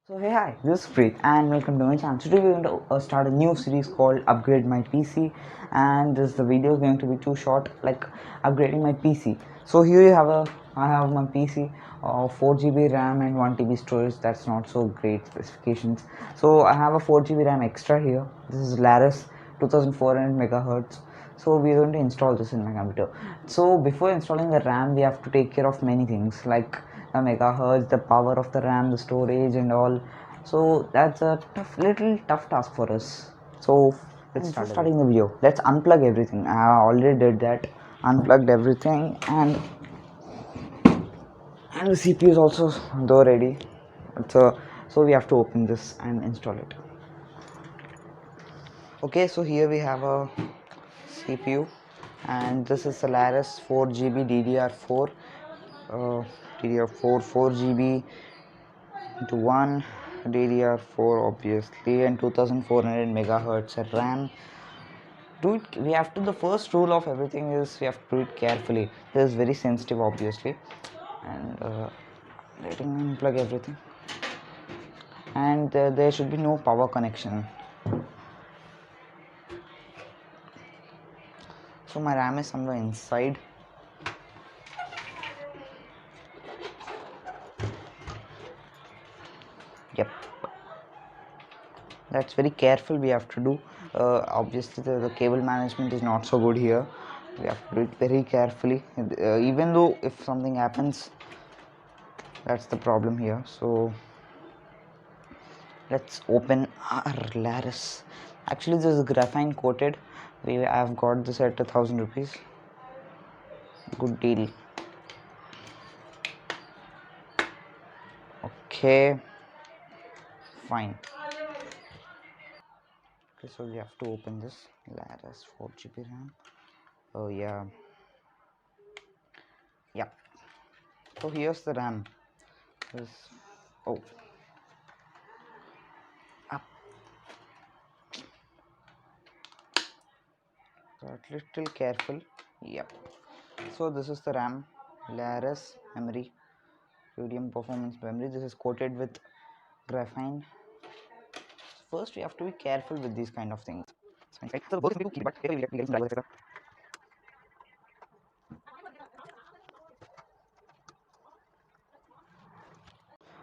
So hey hi, this is Supreet and welcome to my channel. Today we're going to start a new series called Upgrade My PC, and this the video is going to be too short, like upgrading my PC. So here I have my PC, 4 GB RAM and 1 TB storage. That's not so great specifications. So I have a 4 GB RAM extra here. This is Laris 2400 megahertz. So we're going to install this in my computer. So before installing the RAM, we have to take care of many things like the megahertz, the power of the RAM, the storage and all. So that's a little tough task for us. So let's start starting the video. Let's unplug everything. I already did that, unplugged everything, and the CPU is also though ready. So we have to open this and install it. Okay, so here we have a CPU, and this is Solaris 4 GB DDR4, DDR4 4 GB into 1 DDR4 obviously, and 2400 megahertz RAM. Do it. We have to. The first rule of everything is we have to do it carefully. This is very sensitive, obviously, and letting unplug everything. And there should be no power connection. So my RAM is somewhere inside. Yep, that's very careful we have to do. Obviously the cable management is not so good here. We have to do it very carefully, even though if something happens, that's the problem here. So let's open our Laris. Actually this is graphene coated. I've got this at 1000 rupees. Good deal. Okay, fine. Okay, so we have to open this Laris 4 GB RAM. Oh yeah, so here's the RAM. This, oh, up. Got little careful. Yep. So this is the RAM, Laris memory, medium performance memory. This is coated with graphene. First, we have to be careful with these kind of things. So both people keep, but we get drivers, etc.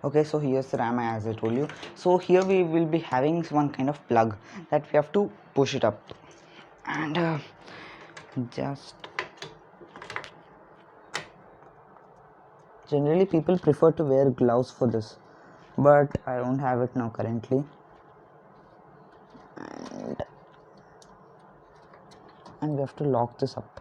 Okay, so here's the RAM as I told you. So here we will be having one kind of plug that we have to push it up, and just generally people prefer to wear gloves for this, but I don't have it now currently. And we have to lock this up.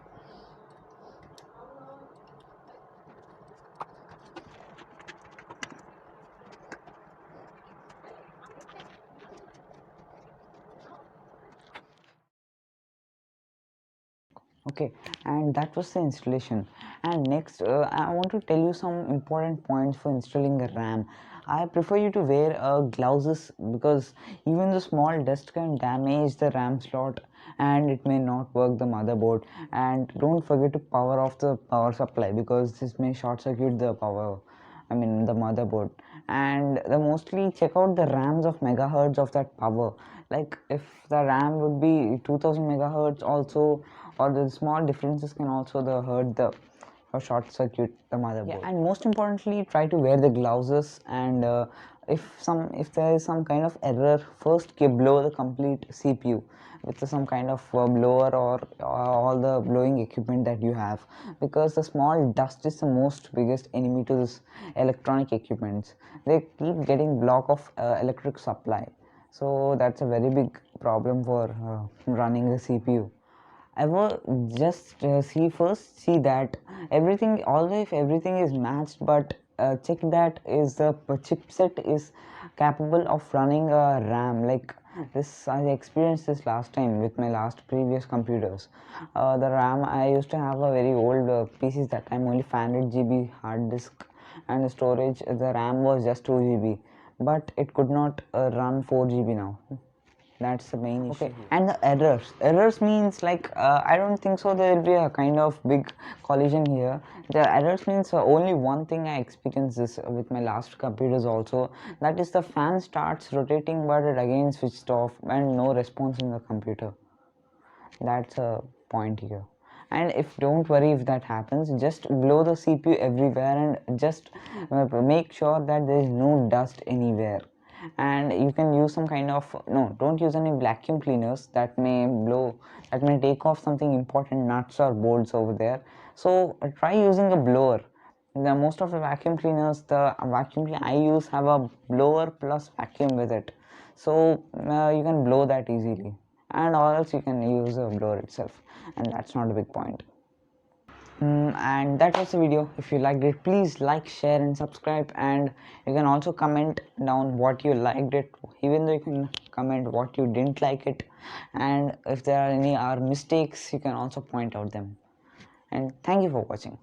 Okay, and that was the installation. And next I want to tell you some important points for installing a RAM. I prefer you to wear gloves, because even the small dust can damage the RAM slot and it may not work the motherboard. And don't forget to power off the power supply, because this may short circuit the power, I mean the motherboard. And the mostly check out the RAMs of megahertz of that power. Like if the RAM would be 2000 megahertz also, or the small differences can also the hurt the or short circuit the motherboard. Yeah, and most importantly, try to wear the gloves. And if there is some kind of error, first blow the complete CPU with some kind of blower, or all the blowing equipment that you have, because the small dust is the most biggest enemy to this electronic equipments. They keep getting block of electric supply, so that's a very big problem for running the CPU. Ever just see that everything, although if everything is matched, but check that is the chipset is capable of running a RAM. Like this, I experienced this last time with my last previous computers. The RAM, I used to have a very old PCs that time, only 500 GB hard disk, and the storage, the RAM was just 2 GB, but it could not run 4 GB now. That's the main issue. Okay, and the errors means like I don't think so there will be a kind of big collision here. The errors means only one thing I experienced this with my last computers also, that is the fan starts rotating but it again switched off and no response in the computer. That's a point here. And if don't worry if that happens, just blow the CPU everywhere and just make sure that there is no dust anywhere. And you can use some kind of, no, don't use any vacuum cleaners that may blow, that may take off something important nuts or bolts over there. So try using a blower. The most of the vacuum cleaners, the vacuum cleaner I use have a blower plus vacuum with it, so you can blow that easily, and or else you can use a blower itself, and that's not a big point. And that was the video. If you liked it, please like, share and subscribe, and you can also comment down what you liked it, even though you can comment what you didn't like it, and if there are any mistakes you can also point out them. And thank you for watching.